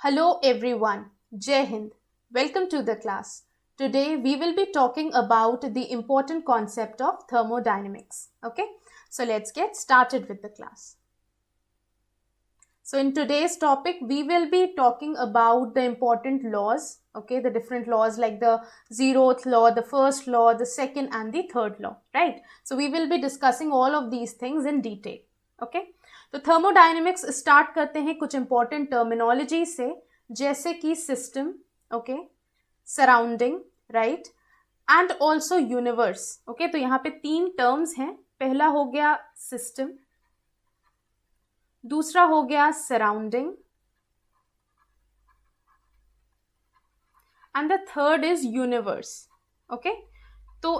Hello everyone, Jai Hind. Welcome to the class. Today we will be talking about the important concept of thermodynamics. Okay, so let's get started with the class. So in today's topic we will be talking about the important laws, okay, the different laws like the zeroth law, the first law, the second and the third law, right? So we will be discussing all of these things in detail. Okay, तो thermodynamics start करते हैं कुछ important terminology से, जैसे कि system, okay, surrounding, right, and also universe. Okay, तो यहाँ पे तीन टर्म्स हैं. पहला हो गया सिस्टम, दूसरा हो गया surrounding and the third is universe. Okay, तो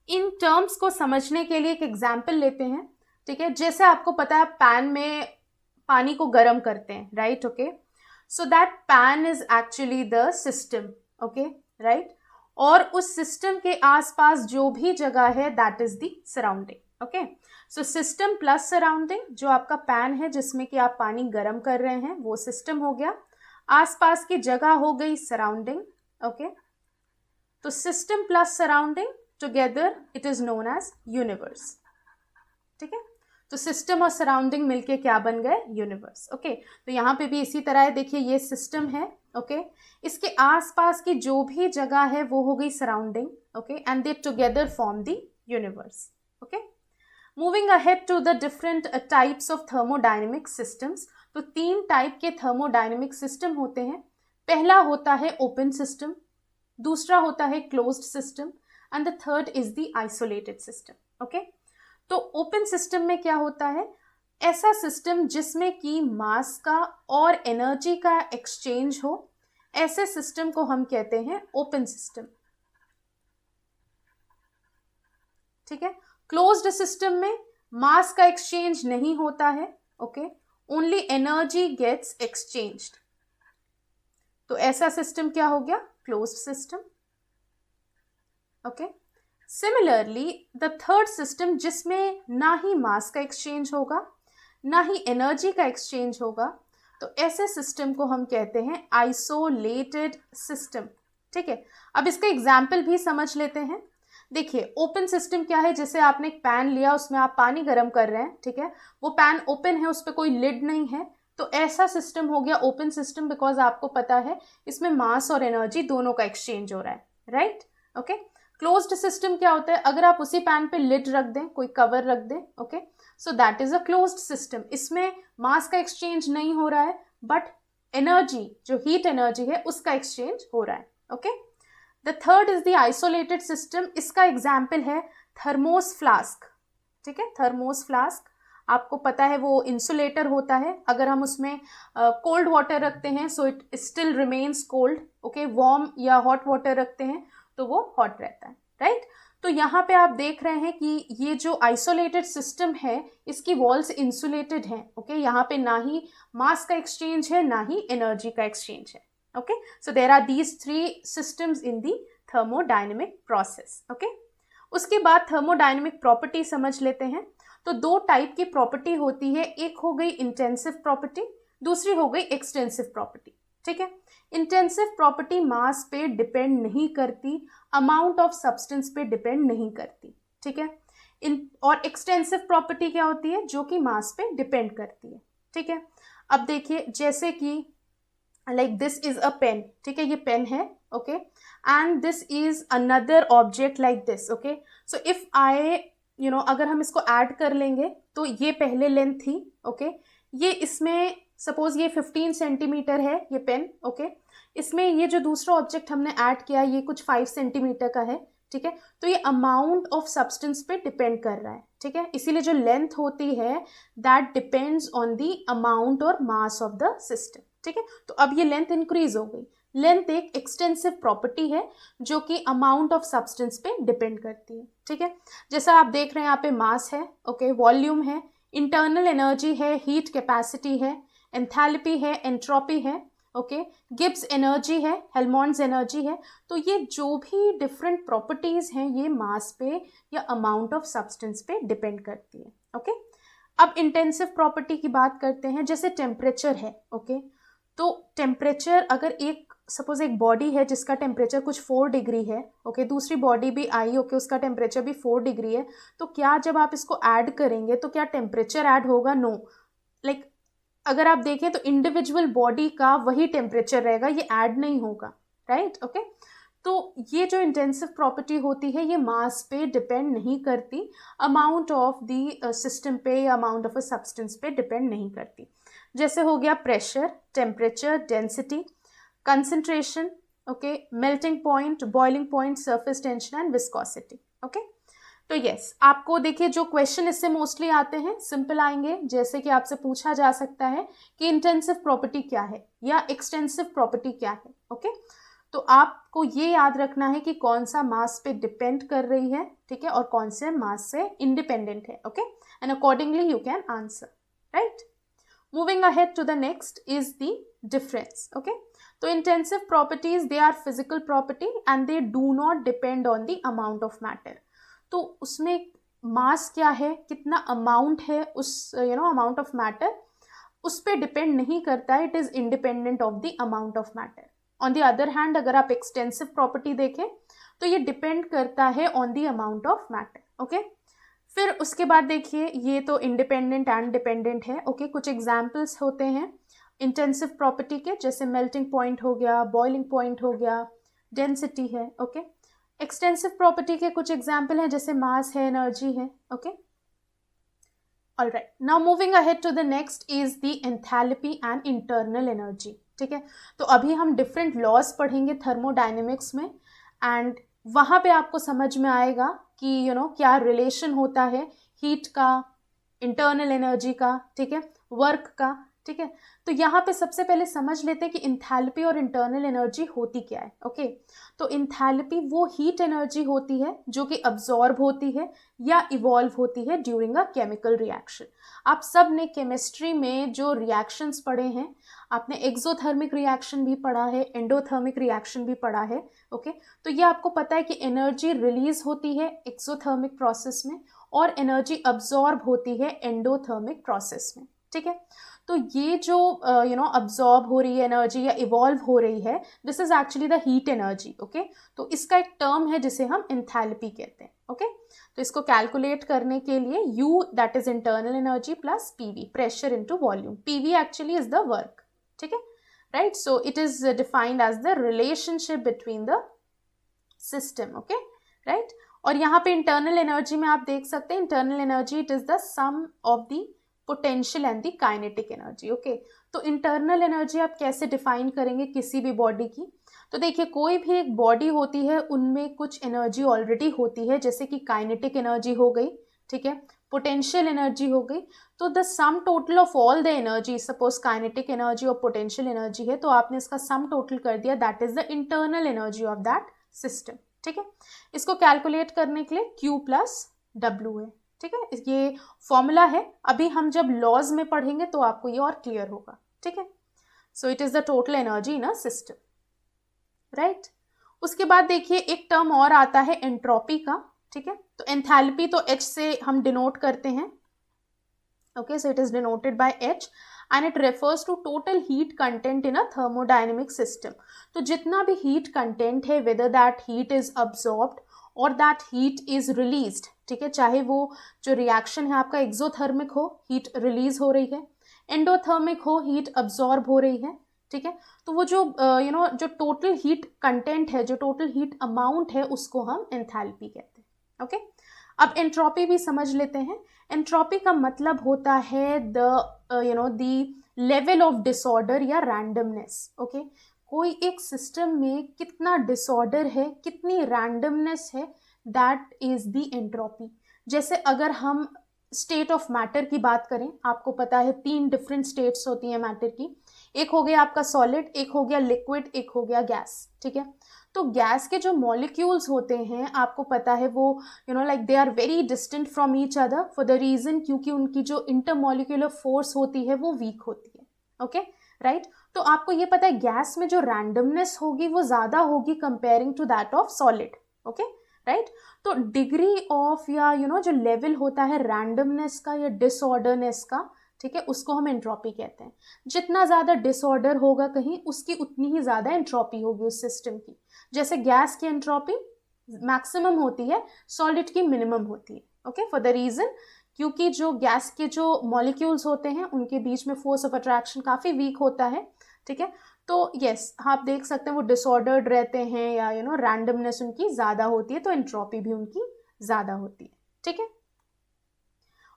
इन टर्म्स को समझने के लिए एक एग्जाम्पल लेते हैं. ठीक है, जैसे आपको पता है पैन में पानी को गर्म करते हैं, right? Okay, so that pan is actually the system, okay, right, और उस सिस्टम के आसपास जो भी जगह है that is the surrounding. Okay, so system plus surrounding, जो आपका पैन है जिसमें कि आप पानी गर्म कर रहे हैं वो सिस्टम हो गया, आसपास की जगह हो गई सराउंडिंग. ओके, तो system plus surrounding together it is known as universe. ठीक है, तो सिस्टम और सराउंडिंग मिलके क्या बन गए? यूनिवर्स. ओके, तो यहाँ पे भी इसी तरह है. देखिए ये सिस्टम है, ओके, इसके आसपास की जो भी जगह है वो हो गई surrounding. Okay, and they together form the universe. Okay, moving ahead to the different types of thermodynamic systems. तो तीन टाइप के थर्मोडायनेमिक सिस्टम होते हैं. पहला होता है ओपन सिस्टम, दूसरा होता है closed system and the third is the isolated system. Okay, तो ओपन सिस्टम में क्या होता है? ऐसा सिस्टम जिसमें कि मास का और एनर्जी का एक्सचेंज हो, ऐसे सिस्टम को हम कहते हैं ओपन सिस्टम. ठीक है, क्लोज्ड सिस्टम में मास का एक्सचेंज नहीं होता है. Okay, only energy gets exchanged. तो ऐसा सिस्टम क्या हो गया? Closed system. Okay, similarly the third system जिसमें ना ही मास का एक्सचेंज होगा ना ही एनर्जी का एक्सचेंज होगा, तो ऐसे सिस्टम को हम कहते हैं आइसोलेटेड सिस्टम. ठीक है, अब इसका एग्जाम्पल भी समझ लेते हैं. देखिए ओपन सिस्टम क्या है? जैसे आपने एक पैन लिया, उसमें आप पानी गर्म कर रहे हैं. ठीक है, वो पैन ओपन है, उस पर कोई लिड नहीं है, तो ऐसा सिस्टम हो गया ओपन सिस्टम. बिकॉज आपको पता है इसमें मास और एनर्जी दोनों का एक्सचेंज हो रहा है, राइट? ओके, क्लोज्ड सिस्टम क्या होता है? अगर आप उसी पैन पे लिड रख दें, कोई कवर रख दें, okay, so that is a closed system. इसमें मास का एक्सचेंज नहीं हो रहा है, बट एनर्जी, जो हीट एनर्जी है, उसका एक्सचेंज हो रहा है. Okay, the third is the isolated system. इसका एग्जाम्पल है थर्मोस फ्लास्क. ठीक है, थर्मोस फ्लास्क आपको पता है वो इंसुलेटर होता है. अगर हम उसमें कोल्ड वाटर रखते हैं so it still remains cold. Okay, warm या हॉट वाटर रखते हैं तो वो हॉट रहता है, राइट? तो यहाँ पे आप देख रहे हैं कि ये जो आइसोलेटेड सिस्टम है इसकी वॉल्स इंसुलेटेड हैं. ओके, यहाँ पे ना ही मास का एक्सचेंज है ना ही एनर्जी का एक्सचेंज है. Okay, so there are these three systems in the thermodynamic process. Okay, उसके बाद थर्मोडायनेमिक प्रॉपर्टी समझ लेते हैं. तो दो टाइप की प्रॉपर्टी होती है. एक हो गई इंटेंसिव प्रॉपर्टी, दूसरी हो गई एक्सटेंसिव प्रॉपर्टी. ठीक है, इंटेंसिव प्रॉपर्टी मास पे डिपेंड नहीं करती, अमाउंट ऑफ सब्सटेंस पे डिपेंड नहीं करती. ठीक है, और एक्सटेंसिव प्रॉपर्टी क्या होती है? जो कि मास पे डिपेंड करती है. ठीक है, अब देखिए जैसे कि like this is a pen. ठीक है, ये पेन है, okay, and this is another object like this. Okay, so if I अगर हम इसको ऐड कर लेंगे तो ये पहले लेंथ थी. ओके, ये इसमें सपोज ये 15 सेंटीमीटर है ये पेन. ओके, इसमें ये जो दूसरा ऑब्जेक्ट हमने ऐड किया ये कुछ 5 सेंटीमीटर का है. ठीक है, तो ये अमाउंट ऑफ सब्सटेंस पे डिपेंड कर रहा है. ठीक है, इसीलिए जो लेंथ होती है that depends on the amount और मास ऑफ द सिस्टम. ठीक है, तो अब ये लेंथ इंक्रीज हो गई. लेंथ एक एक्सटेंसिव प्रॉपर्टी है जो कि अमाउंट ऑफ सब्सटेंस पे डिपेंड करती है. ठीक है, जैसा आप देख रहे हैं यहाँ पे मास है, ओके, वॉल्यूम है, इंटरनल एनर्जी है, हीट कैपेसिटी है, एंथैल्पी है, एंट्रोपी है, ओके, गिब्स एनर्जी है, हेल्महोल्ट्ज एनर्जी है. तो ये जो भी डिफरेंट प्रॉपर्टीज हैं ये मास पे या अमाउंट ऑफ सब्सटेंस पे डिपेंड करती है. ओके, अब इंटेंसिव प्रॉपर्टी की बात करते हैं. जैसे टेम्परेचर है, ओके, तो टेम्परेचर अगर एक सपोज एक बॉडी है जिसका टेम्परेचर कुछ 4 डिग्री है, ओके, दूसरी बॉडी भी आई, ओके, उसका टेम्परेचर भी 4 डिग्री है, तो क्या जब आप इसको ऐड करेंगे तो क्या टेम्परेचर ऐड होगा? नो। लाइक अगर आप देखें तो इंडिविजुअल बॉडी का वही टेम्परेचर रहेगा, ये ऐड नहीं होगा, राइट, ओके। तो ये जो इंटेंसिव प्रॉपर्टी होती है ये मास पे डिपेंड नहीं करती, अमाउंट ऑफ द सिस्टम पे या अमाउंट ऑफ अ सब्सटेंस पे डिपेंड नहीं करती। जैसे हो गया pressure, temperature, density, concentration, okay, melting point, boiling point, surface tension and viscosity, okay. तो यस, आपको देखिए जो क्वेश्चन इससे मोस्टली आते हैं सिंपल आएंगे, जैसे कि आपसे पूछा जा सकता है कि इंटेंसिव प्रॉपर्टी क्या है या एक्सटेंसिव प्रॉपर्टी क्या है, ओके। तो आपको ये याद रखना है कि कौन सा मास पे डिपेंड कर रही है, ठीक है, और कौन से मास से इंडिपेंडेंट है, okay, and accordingly you can answer, right. Moving ahead to the next is the difference, okay. तो intensive properties they are physical property and they do not depend on the amount of matter. तो उसमें मास क्या है, कितना amount है उस amount of matter, उस पर डिपेंड नहीं करता है, it is independent of the amount of matter. On the other hand अगर आप एक्सटेंसिव प्रॉपर्टी देखें तो ये डिपेंड करता है on the amount of matter, okay. फिर उसके बाद देखिए ये तो इंडिपेंडेंट एंड डिपेंडेंट है, ओके। कुछ एग्जाम्पल्स होते हैं इंटेंसिव प्रॉपर्टी के, जैसे मेल्टिंग पॉइंट हो गया, बॉइलिंग पॉइंट हो गया, डेंसिटी है, ओके। एक्सटेंसिव प्रॉपर्टी के कुछ एग्जाम्पल हैं जैसे मास है, एनर्जी है, okay. Alright, now moving ahead to the next is the enthalpy and internal energy, ठीक है। तो अभी हम डिफरेंट लॉज पढ़ेंगे थर्मोडायनेमिक्स में एंड वहाँ पे आपको समझ में आएगा कि क्या रिलेशन होता है हीट का, इंटरनल एनर्जी का, ठीक है, वर्क का, ठीक है। तो यहाँ पे सबसे पहले समझ लेते हैं कि इंथैल्पी और इंटरनल एनर्जी होती क्या है, ओके। तो इंथैल्पी वो हीट एनर्जी होती है जो कि अब्जॉर्ब होती है या इवॉल्व होती है ड्यूरिंग अ केमिकल रिएक्शन। आप सब ने केमिस्ट्री में जो रिएक्शंस पढ़े हैं, आपने एक्सोथर्मिक रिएक्शन भी पढ़ा है, एंडोथर्मिक रिएक्शन भी पढ़ा है, ओके। तो ये आपको पता है कि एनर्जी रिलीज होती है एक्सोथर्मिक प्रोसेस में और एनर्जी अब्जॉर्ब होती है एंडोथर्मिक प्रोसेस में, ठीक है। तो ये जो अब्जॉर्ब हो रही है एनर्जी या इवॉल्व हो रही है, this is actually the heat energy, okay. तो इसका एक टर्म है जिसे हम एंथैल्पी कहते हैं, ओके। तो इसको कैलकुलेट करने के लिए U that is internal energy plus PV, pressure into volume, PV actually is the work, ठीक है, right. So it is defined as the relationship between the system, okay, right. और यहाँ पे इंटरनल एनर्जी में आप देख सकते हैं internal energy it is the sum of the potential and the kinetic energy, okay. तो इंटरनल एनर्जी आप कैसे डिफाइन करेंगे किसी भी बॉडी की? तो देखिए कोई भी एक बॉडी होती है उनमें कुछ एनर्जी ऑलरेडी होती है, जैसे कि काइनेटिक एनर्जी हो गई, ठीक है, पोटेंशियल एनर्जी हो गई। तो the sum total of all the energy, suppose kinetic energy और पोटेंशियल एनर्जी है, तो आपने इसका सम टोटल कर दिया, that is the internal energy of that system, ठीक है। इसको कैलकुलेट करने के लिए Q प्लस W है, ठीक है। ये फॉर्मूला है, अभी हम जब लॉज में पढ़ेंगे तो आपको ये और क्लियर होगा, ठीक है। सो it is the total energy in a system, right. उसके बाद देखिए एक टर्म और आता है एंट्रोपी का, ठीक है। तो एंथैल्पी तो H से हम डिनोट करते हैं, okay. So it is denoted by H and it refers to total heat content in a thermodynamic system. तो जितना भी हीट कंटेंट है, whether that heat is absorbed और दैट हीट इज रिलीज्ड, ठीक है, चाहे वो जो रिएक्शन है आपका एक्सोथर्मिक हो, हीट रिलीज हो रही है, एंडोथर्मिक हो, हीट अब्सॉर्ब हो रही है, ठीक है। तो वो जो जो टोटल हीट कंटेंट है, जो टोटल हीट अमाउंट है, उसको हम एंथैल्पी कहते हैं, ओके। अब एंट्रोपी भी समझ लेते हैं। एंट्रोपी का मतलब होता है द लेवल ऑफ डिसऑर्डर या रैंडमनेस, ओके। कोई एक सिस्टम में कितना डिसऑर्डर है, कितनी रैंडमनेस है, दैट इज द एंट्रोपी। जैसे अगर हम स्टेट ऑफ मैटर की बात करें, आपको पता है 3 डिफरेंट स्टेट्स होती हैं मैटर की, एक हो गया आपका सॉलिड, एक हो गया लिक्विड, एक हो गया गैस, ठीक है। तो गैस के जो मॉलिक्यूल्स होते हैं आपको पता है वो like they are very distant from each other for the reason क्योंकि उनकी जो इंटरमॉलिक्यूलर फोर्स होती है वो वीक होती है, ओके, राइट। तो आपको ये पता है गैस में जो रैंडमनेस होगी वो ज़्यादा होगी comparing to that of solid, okay, right. तो डिग्री ऑफ या जो लेवल होता है रैंडमनेस का या डिसऑर्डरनेस का, ठीक है, उसको हम एंट्रोपी कहते हैं। जितना ज़्यादा डिसऑर्डर होगा कहीं, उसकी उतनी ही ज़्यादा एंट्रोपी होगी उस सिस्टम की। जैसे गैस की एंट्रोपी मैक्सिमम होती है, सॉलिड की मिनिमम होती है। ओके, फॉर द रीज़न क्योंकि जो गैस के जो मॉलिक्यूल्स होते हैं उनके बीच में फोर्स ऑफ अट्रैक्शन काफ़ी वीक होता है। ठीक है, तो यस आप देख सकते हैं वो डिसऑर्डर्ड रहते हैं या रैंडमनेस उनकी ज़्यादा होती है, तो एंट्रोपी भी उनकी ज़्यादा होती है। ठीक है,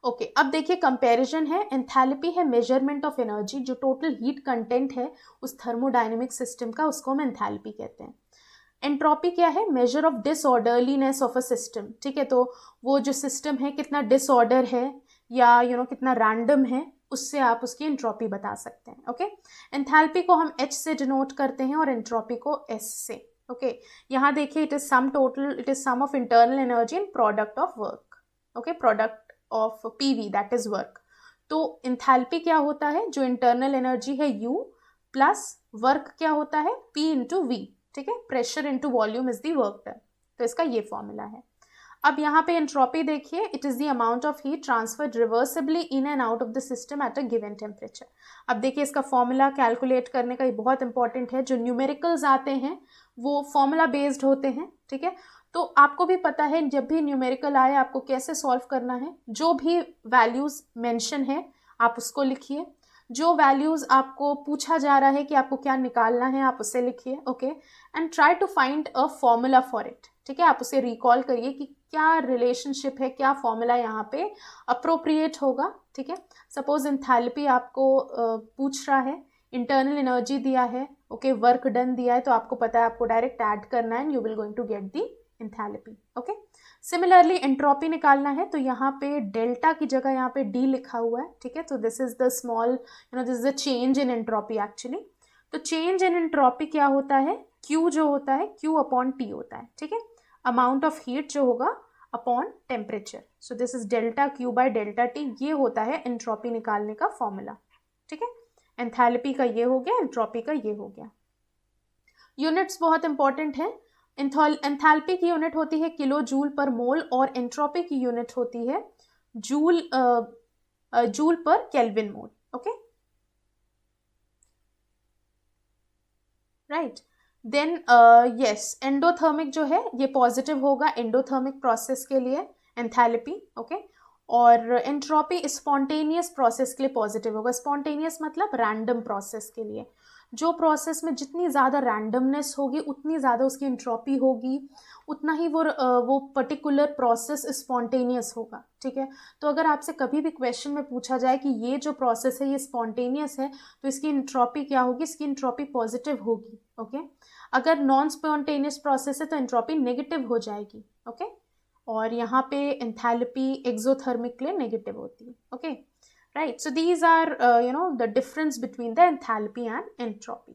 ओके अब देखिए कंपैरिजन है। एंथैल्पी है मेजरमेंट ऑफ एनर्जी, जो टोटल हीट कंटेंट है उस थर्मोडायनेमिक सिस्टम का, उसको हम एंथैल्पी कहते हैं। एंट्रोपी क्या है? Measure of disorderliness of a system. ठीक है, तो वो जो सिस्टम है कितना डिसऑर्डर है या कितना रैंडम है, उससे आप उसकी एंट्रोपी बता सकते हैं। ओके, एंथैल्पी को हम H से डिनोट करते हैं और एंट्रोपी को S से। ओके, यहाँ देखिए it is sum total, it is sum of internal energy and product of work. Okay, product of PV that is work. तो एंथैल्पी क्या होता है? जो इंटरनल एनर्जी है U प्लस वर्क क्या होता है? P into V। ठीक है, pressure into volume is the work done. तो इसका ये फॉर्मूला है। अब यहाँ पे एंट्रोपी देखिए, it is the amount of heat transferred reversibly in and out of the system at a given temperature. अब देखिए इसका फॉर्मूला कैलकुलेट करने का ये बहुत इंपॉर्टेंट है। जो न्यूमेरिकल्स आते हैं वो फॉर्मूला बेस्ड होते हैं। ठीक है, तो आपको भी पता है जब भी न्यूमेरिकल आए आपको कैसे सॉल्व करना है। जो भी वैल्यूज मेंशन है आप उसको लिखिए, जो वैल्यूज आपको पूछा जा रहा है कि आपको क्या निकालना है आप उसे लिखिए। Okay, and try to find a formula for it. ठीक है, आप उसे रिकॉल करिए कि क्या रिलेशनशिप है, क्या फॉर्मूला यहाँ पे अप्रोप्रिएट होगा। ठीक है, सपोज एंथैल्पी आपको पूछ रहा है, इंटरनल एनर्जी दिया है, ओके वर्क डन दिया है, तो आपको पता है आपको डायरेक्ट ऐड करना है and you will going to get the enthalpy. Okay, similarly entropy निकालना है तो यहाँ पे डेल्टा की जगह यहाँ पे D लिखा हुआ है। ठीक है, तो this is the small this is the change in entropy actually. तो चेंज इन एंट्रोपी क्या होता है? Q जो होता है Q अपॉन T होता है। ठीक है, अमाउंट ऑफ हीट जो होगा upon temperature. So this is delta Q by delta T। ये होता है एंट्रोपी निकालने का फॉर्मूला। ठीक है, एंथैल्पी का ये हो गया, एंट्रोपी का ये हो गया। यूनिट्स बहुत इंपॉर्टेंट है। एंथैल्पी की यूनिट होती है किलो जूल पर मोल और एंट्रोपी की यूनिट होती है joule per kelvin mole. Okay, right, then yes endothermic जो है ये पॉजिटिव होगा एंडोथर्मिक प्रोसेस के लिए एंथैल्पी। ओके, और एंट्रोपी स्पॉन्टेनियस प्रोसेस के लिए पॉजिटिव होगा। स्पॉन्टेनियस मतलब रैंडम प्रोसेस के लिए। जो प्रोसेस में जितनी ज़्यादा रैंडमनेस होगी उतनी ज़्यादा उसकी एंट्रोपी होगी, उतना ही वो पर्टिकुलर प्रोसेस स्पॉन्टेनियस होगा। ठीक है, तो अगर आपसे कभी भी क्वेश्चन में पूछा जाए कि ये जो प्रोसेस है ये स्पॉन्टेनियस है तो इसकी एंट्रोपी क्या होगी? इसकी एंट्रोपी पॉजिटिव होगी। ओके, अगर नॉन स्पॉन्टेनियस प्रोसेस है तो एंट्रोपी नेगेटिव हो जाएगी। ओके, और यहाँ पे एंथैल्पी एक्सोथर्मिक के लिए नेगेटिव होती है। Okay, right, so these are the difference between the enthalpy and entropy.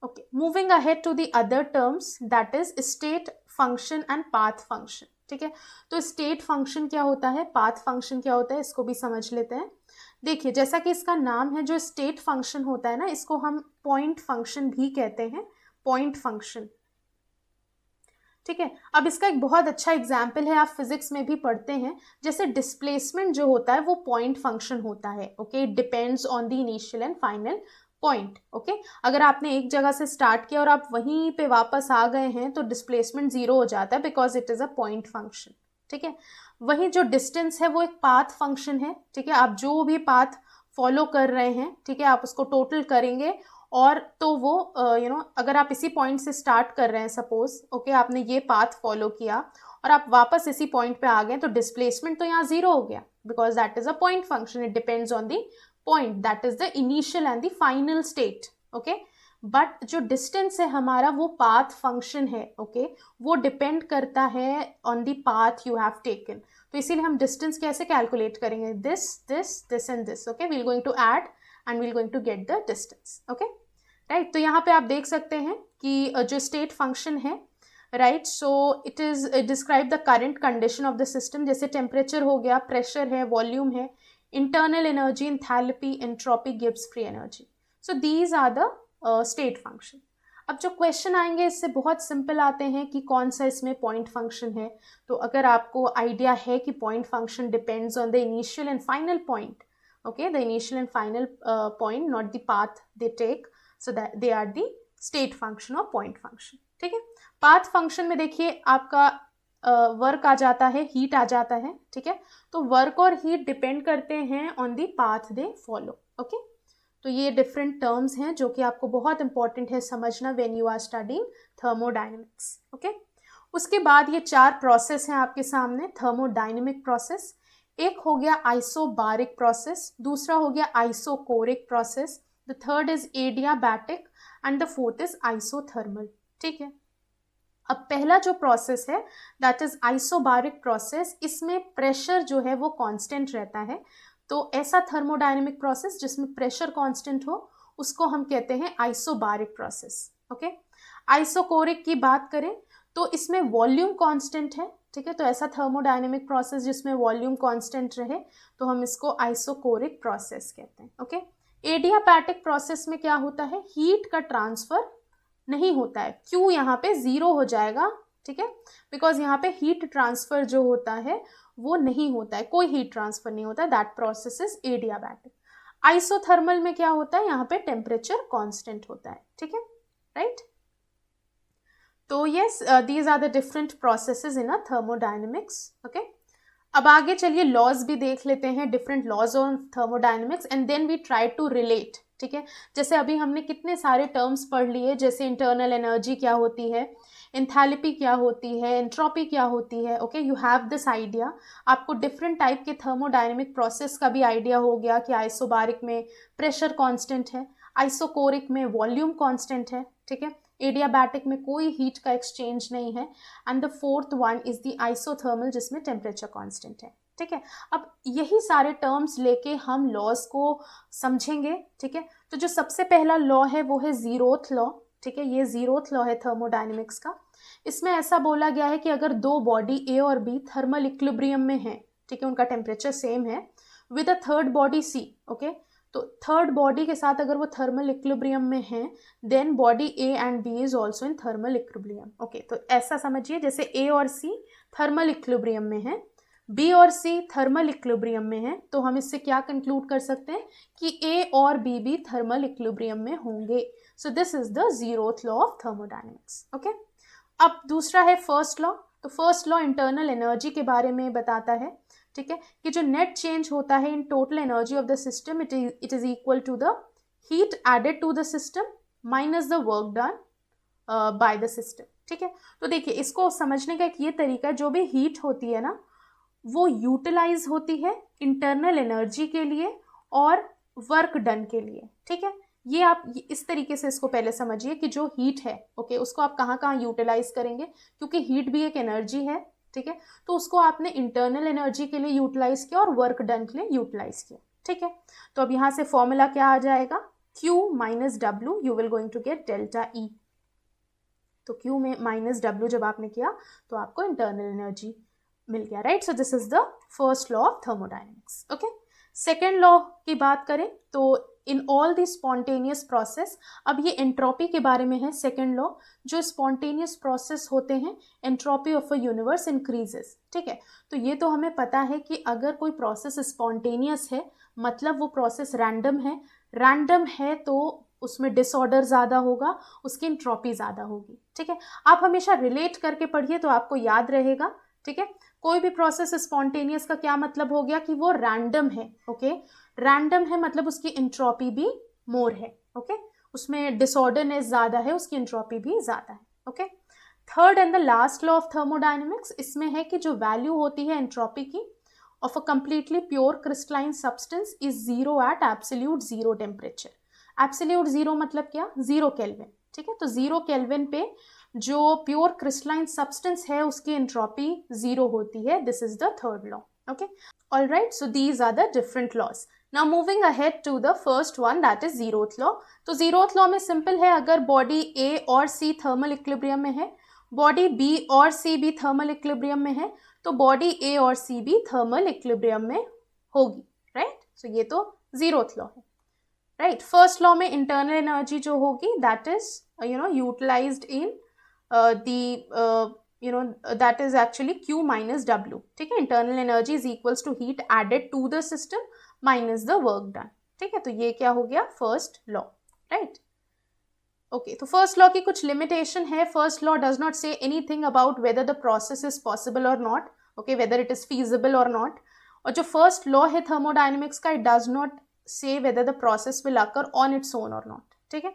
Okay, moving ahead to the other terms, that is state function and path function. ठीक है, तो state function क्या होता है, path function क्या होता है, इसको भी समझ लेते हैं। देखिए जैसा कि इसका नाम है, जो state function होता है ना, इसको हम point function भी कहते हैं, point function। ठीक है, अब इसका एक बहुत अच्छा एग्जाम्पल है, आप फिजिक्स में भी पढ़ते हैं। जैसे डिस्प्लेसमेंट जो होता है वो पॉइंट फंक्शन होता है। Okay, it depends on the initial and final point. Okay, अगर आपने एक जगह से स्टार्ट किया और आप वहीं पे वापस आ गए हैं तो डिस्प्लेसमेंट जीरो हो जाता है because it is a point function. ठीक है, वहीं जो डिस्टेंस है वो एक पाथ फंक्शन है। ठीक है, आप जो भी पाथ फॉलो कर रहे हैं, ठीक है, आप उसको टोटल करेंगे और तो वो अगर आप इसी पॉइंट से स्टार्ट कर रहे हैं सपोज, ओके आपने ये पाथ फॉलो किया और आप वापस इसी पॉइंट पे आ गए तो डिस्प्लेसमेंट तो यहाँ जीरो हो गया because that is a point function. It depends on the point, that is the initial and the final state. Okay, but जो डिस्टेंस है हमारा वो पाथ फंक्शन है। ओके, वो डिपेंड करता है on the path you have taken. तो इसीलिए हम डिस्टेंस कैसे कैलकुलेट करेंगे? This this this and this. Okay, we will going to add and we will going to get the distance. Okay, right, तो यहाँ पे आप देख सकते हैं कि जो स्टेट फंक्शन है, right, so it is describe the current condition of the system. जैसे टेम्परेचर हो गया, प्रेशर है, वॉल्यूम है, internal energy, enthalpy, entropy, gives free energy. So these are the state function. अब जो क्वेश्चन आएंगे इससे बहुत सिंपल आते हैं कि कौन सा इसमें पॉइंट फंक्शन है। तो अगर आपको आइडिया है कि point function depends on the initial and final point, okay, the initial and final point, not the path they take, so that they are the state function or point function. ठीक है, path function में देखिए आपका work आ जाता है, heat आ जाता है. ठीक है, तो वर्क और हीट डिपेंड करते हैं on the path they follow. Okay, तो ये डिफरेंट टर्म्स हैं जो कि आपको बहुत इंपॉर्टेंट है समझना when you are studying thermodynamics. Okay, उसके बाद ये 4 प्रोसेस हैं आपके सामने थर्मोडायनेमिक प्रोसेस. एक हो गया आइसोबारिक प्रोसेस, दूसरा हो गया isochoric process, the third is adiabatic and the fourth is isothermal. ठीक है, अब पहला जो प्रोसेस है दैट इज आइसोबारिक प्रोसेस, इसमें प्रेशर जो है वो कांस्टेंट रहता है. तो ऐसा थर्मोडायनेमिक प्रोसेस जिसमें प्रेशर कांस्टेंट हो उसको हम कहते हैं आइसोबारिक प्रोसेस. ओके, आइसोकोरिक की बात करें तो इसमें वॉल्यूम कांस्टेंट है. ठीक है, तो ऐसा थर्मोडायनेमिक प्रोसेस जिसमें वॉल्यूम कांस्टेंट रहे तो हम इसको आइसोकोरिक प्रोसेस कहते हैं. ओके, एडियाबैटिक प्रोसेस में क्या होता है, हीट का ट्रांसफर नहीं होता है. क्यू यहाँ पे 0 हो जाएगा. ठीक है, बिकॉज यहाँ पे हीट ट्रांसफर जो होता है वो नहीं होता है, कोई हीट ट्रांसफर नहीं होता. That process is adiabatic. Isothermal में क्या होता है, यहाँ पे टेम्परेचर कांस्टेंट होता है. ठीक है, राइट. तो yes, these are the different processes in a thermodynamics. Okay, अब आगे चलिए लॉज भी देख लेते हैं, different laws on thermodynamics, and then we try to relate. ठीक है, जैसे अभी हमने कितने सारे टर्म्स पढ़ लिए, जैसे इंटरनल एनर्जी क्या होती है, एंथैल्पी क्या होती है, एंट्रोपी क्या होती है. Okay, you have this idea. आपको डिफरेंट टाइप के थर्मोडायनेमिक प्रोसेस का भी आइडिया हो गया कि आइसोबारिक में प्रेशर कांस्टेंट है, आइसोकोरिक में वॉल्यूम कांस्टेंट है. ठीक है, एडियाबैटिक में कोई हीट का एक्सचेंज नहीं है, and the fourth one is the isothermal जिसमें टेम्परेचर कांस्टेंट है. ठीक है, अब यही सारे टर्म्स लेके हम लॉज को समझेंगे. ठीक है, तो जो सबसे पहला लॉ है वो है जीरोथ लॉ. ठीक है, ये जीरोथ लॉ है थर्मोडायनेमिक्स का. इसमें ऐसा बोला गया है कि अगर दो बॉडी ए और बी थर्मल इक्विलिब्रियम में है, ठीक है, उनका टेम्परेचर सेम है, with a third body C. Okay, तो थर्ड बॉडी के साथ अगर वो थर्मल इक्विलिब्रियम में है, then body A and B is also in thermal equilibrium. Okay, तो ऐसा समझिए जैसे ए और सी थर्मल इक्विलिब्रियम में है, बी और सी थर्मल इक्विलिब्रियम में है, तो हम इससे क्या कंक्लूड कर सकते हैं कि ए और बी भी थर्मल इक्विलिब्रियम में होंगे. सो this is the zeroth law of thermodynamics. Okay, अब दूसरा है फर्स्ट लॉ. तो फर्स्ट लॉ इंटरनल एनर्जी के बारे में बताता है. ठीक है, कि जो नेट चेंज होता है in total energy of the system, it is equal to the heat added to the system minus the work done by the system. ठीक है, तो देखिए इसको समझने का एक ये तरीका है, जो भी हीट होती है ना वो यूटिलाइज होती है इंटरनल एनर्जी के लिए और वर्क डन के लिए. ठीक है, ये आप इस तरीके से इसको पहले समझिए कि जो हीट है, ओके, उसको आप कहाँ कहाँ यूटिलाइज करेंगे, क्योंकि हीट भी एक एनर्जी है. ठीक है, तो उसको आपने इंटरनल एनर्जी के लिए यूटिलाइज किया और वर्क डन के लिए यूटिलाइज किया. ठीक है, तो अब यहाँ से फॉर्मूला क्या आ जाएगा, Q minus W, you will going to get delta E. तो Q में माइनस डब्ल्यू जब आपने किया तो आपको इंटरनल एनर्जी मिल गया. Right, so this is the first law of thermodynamics. Okay, second law की बात करें तो in all the spontaneous process, अब ये एंट्रोपी के बारे में है. सेकेंड लॉ, जो स्पॉन्टेनियस प्रोसेस होते हैं entropy of a universe increases. ठीक है, तो ये तो हमें पता है कि अगर कोई प्रोसेस स्पॉन्टेनियस है मतलब वो प्रोसेस रैंडम है. रैंडम है तो उसमें डिसऑर्डर ज़्यादा होगा, उसकी एंट्रोपी ज़्यादा होगी. ठीक है, आप हमेशा रिलेट करके पढ़िए तो आपको याद रहेगा. ठीक है, कोई भी प्रोसेस स्पॉन्टेनियस का क्या मतलब हो गया कि वो रैंडम है. ओके, रैंडम है मतलब उसकी एंट्रोपी भी मोर है. ओके, उसमें डिसऑर्डरनेस ज़्यादा है, उसकी एंट्रोपी भी ज़्यादा है. Okay, third and the last law of thermodynamics, इसमें है कि जो वैल्यू होती है एंट्रोपी की of a completely pure crystalline substance is zero at absolute zero temperature. Absolute zero मतलब क्या, 0 केल्विन. ठीक है, तो 0 केल्विन पे जो प्योर क्रिस्टलाइन सब्सटेंस है उसकी एंट्रोपी 0 होती है. This is the third law. Okay, all right, so these are the different laws. Now moving ahead to the first one that is zeroth law. तो जीरोथ लॉ में simple है, अगर body ए और सी thermal equilibrium में है, body B और सी भी thermal equilibrium में है, तो बॉडी ए और सी भी थर्मल इक्विलिब्रियम में होगी. राइट, सो ये तो जीरोथ लॉ है. राइट, फर्स्ट लॉ में इंटरनल एनर्जी जो होगी that is utilized in that is actually Q minus W. ठीक है, internal energy is equals to heat added to the system minus the work done. ठीक है, तो ये क्या हो गया, फर्स्ट लॉ, राइट। ओके, तो फर्स्ट लॉ की कुछ लिमिटेशन है। First law does not say anything about whether the process is possible और not, okay, whether it is feasible और नॉट। और जो फर्स्ट लॉ है थर्मोडायनेमिक्स का, it does not say whether the process will occur on its own और not. ठीक है,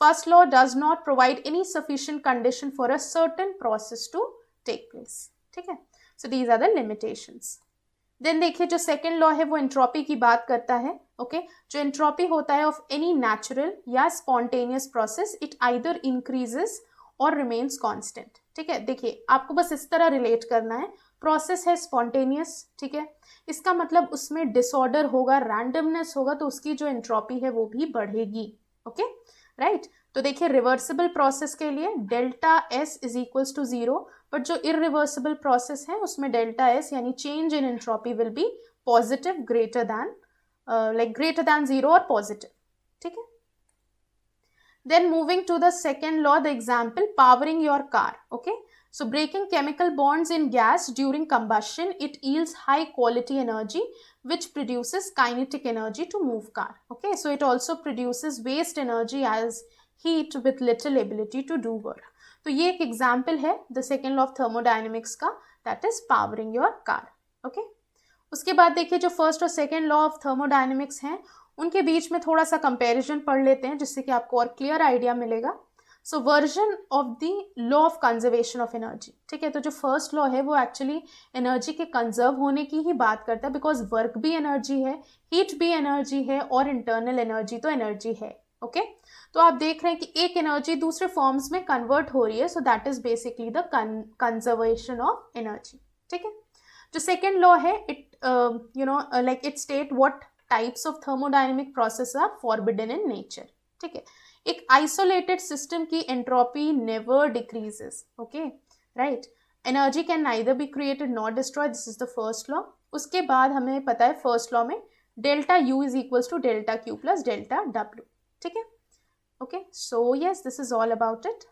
first law does not provide any sufficient condition for a certain process to take place. ठीक है, so these are the limitations. Then देखिए जो second law है वो entropy की बात करता है। ओके, जो एंट्रोपी होता है ऑफ एनी नेचुरल या spontaneous process, it either increases और रिमेन्स कांस्टेंट। ठीक है, देखिए आपको बस इस तरह रिलेट करना है, प्रोसेस है स्पॉन्टेनियस, ठीक है, इसका मतलब उसमें डिसऑर्डर होगा, रैंडमनेस होगा, तो उसकी जो एंट्रोपी है वो भी बढ़ेगी। Okay, right. तो देखिए रिवर्सिबल प्रोसेस के लिए delta S is equals to 0, but जो इरिवर्सिबल प्रोसेस है उसमें डेल्टा एस यानी change in entropy will be positive, greater than 0 और पॉजिटिव। ठीक है, then moving to the second law, the example powering your car. Okay, so breaking chemical bonds in gas during combustion, it yields high quality energy which produces kinetic energy to move car. Okay, so it also produces waste energy as heat with little ability to do work. तो ये एक example है the second law of thermodynamics का, that is powering your car. Okay, उसके बाद देखिए जो first और second law of thermodynamics हैं उनके बीच में थोड़ा सा कंपैरिजन पढ़ लेते हैं जिससे कि आपको और क्लियर आइडिया मिलेगा। So version of the law of conservation of energy. ठीक है, तो जो फर्स्ट लॉ है वो एक्चुअली एनर्जी के कंजर्व होने की ही बात करता है, बिकॉज वर्क भी एनर्जी है, हीट भी एनर्जी है और इंटरनल एनर्जी तो एनर्जी है। ओके, तो आप देख रहे हैं कि एक एनर्जी दूसरे फॉर्म्स में कन्वर्ट हो रही है, so that is basically the conservation of energy. ठीक है, जो सेकेंड लॉ है it like it state what types of thermodynamic process are forbidden in nature. ठीक है, एक आइसोलेटेड सिस्टम की entropy never decreases. Okay, right, energy can neither be created not destroy, this is the first law. उसके बाद हमें पता है first law में delta U is equals to delta Q plus delta W. ठीक है, okay, so yes this is all about it.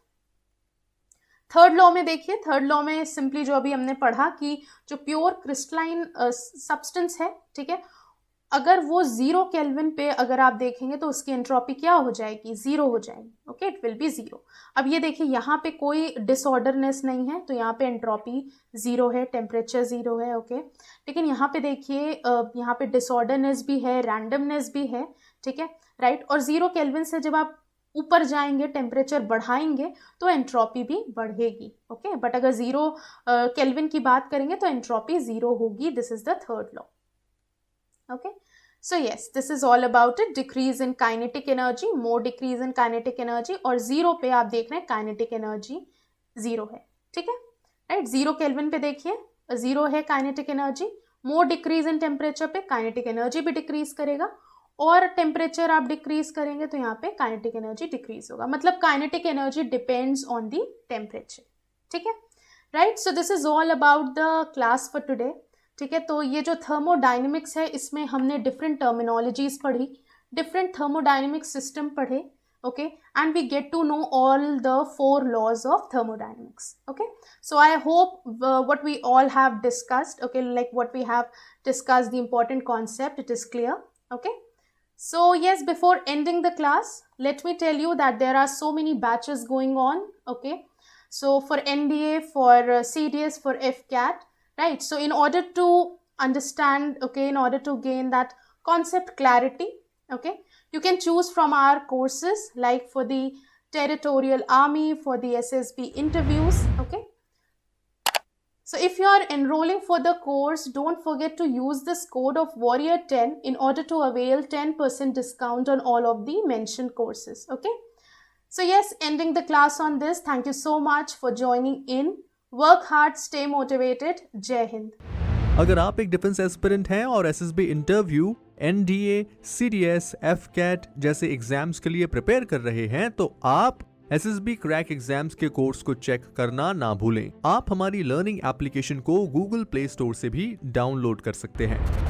Third law में देखिए, थर्ड लॉ में सिंपली जो अभी हमने पढ़ा कि जो प्योर क्रिस्टलाइन सब्सटेंस है, ठीक है, अगर वो 0 केल्विन पे अगर आप देखेंगे तो उसकी एंट्रोपी क्या हो जाएगी, 0 हो जाएगी। Okay, it will be 0। अब ये देखिए यहाँ पे कोई डिसऑर्डरनेस नहीं है, तो यहाँ पे एंट्रोपी 0 है, टेम्परेचर 0 है। ओके, लेकिन यहाँ पे देखिए यहाँ पे डिसऑर्डरनेस भी है, रैंडमनेस भी है। ठीक है, राइट, और 0 केल्विन से जब आप ऊपर जाएंगे, टेम्परेचर बढ़ाएंगे तो एंट्रोपी भी बढ़ेगी। ओके, बट अगर 0 केल्विन की बात करेंगे तो एंट्रोपी 0 होगी। This is the third law. Okay, so yes, this is all about it. Decrease in kinetic energy, more decrease in kinetic energy, और 0 पे आप देख रहे हैं kinetic energy 0 है। ठीक है, राइट, 0 केल्विन पे देखिए 0 है kinetic energy, more decrease in temperature पे kinetic energy भी डिक्रीज करेगा, और टेम्परेचर आप डिक्रीज करेंगे तो यहाँ पे kinetic energy डिक्रीज होगा। मतलब kinetic energy depends on the temperature। ठीक है, right, so this is all about the class for today। ठीक है, तो ये जो थर्मोडायनेमिक्स है इसमें हमने डिफरेंट टर्मिनोलॉजीज पढ़ी, डिफरेंट थर्मोडायनेमिक सिस्टम पढ़े। Okay, and we get to know all the 4 laws of thermodynamics. Okay, so I hope what we all have discussed, okay, like what we have discussed the important concept, it is clear. Okay, so yes, before ending the class, let me tell you that there are so many batches going on. Okay, so for NDA, for CDS, for FCAT, right? So in order to understand, okay, in order to gain that concept clarity, okay, you can choose from our courses, like for the Territorial Army, for the SSB interviews. Okay, so if you are enrolling for the course, don't forget to use this code of Warrior 10 in order to avail 10% discount on all of the mentioned courses. Okay, so yes, ending the class on this. Thank you so much for joining in. Work hard, stay motivated. जय हिंद। अगर आप एक defence aspirant हैं और SSB interview, NDA, CDS, AFCAT जैसे exams के लिए prepare कर रहे हैं तो आप एसएसबी क्रैक एग्जाम्स के कोर्स को चेक करना ना भूलें। आप हमारी लर्निंग एप्लीकेशन को गूगल प्ले स्टोर से भी डाउनलोड कर सकते हैं।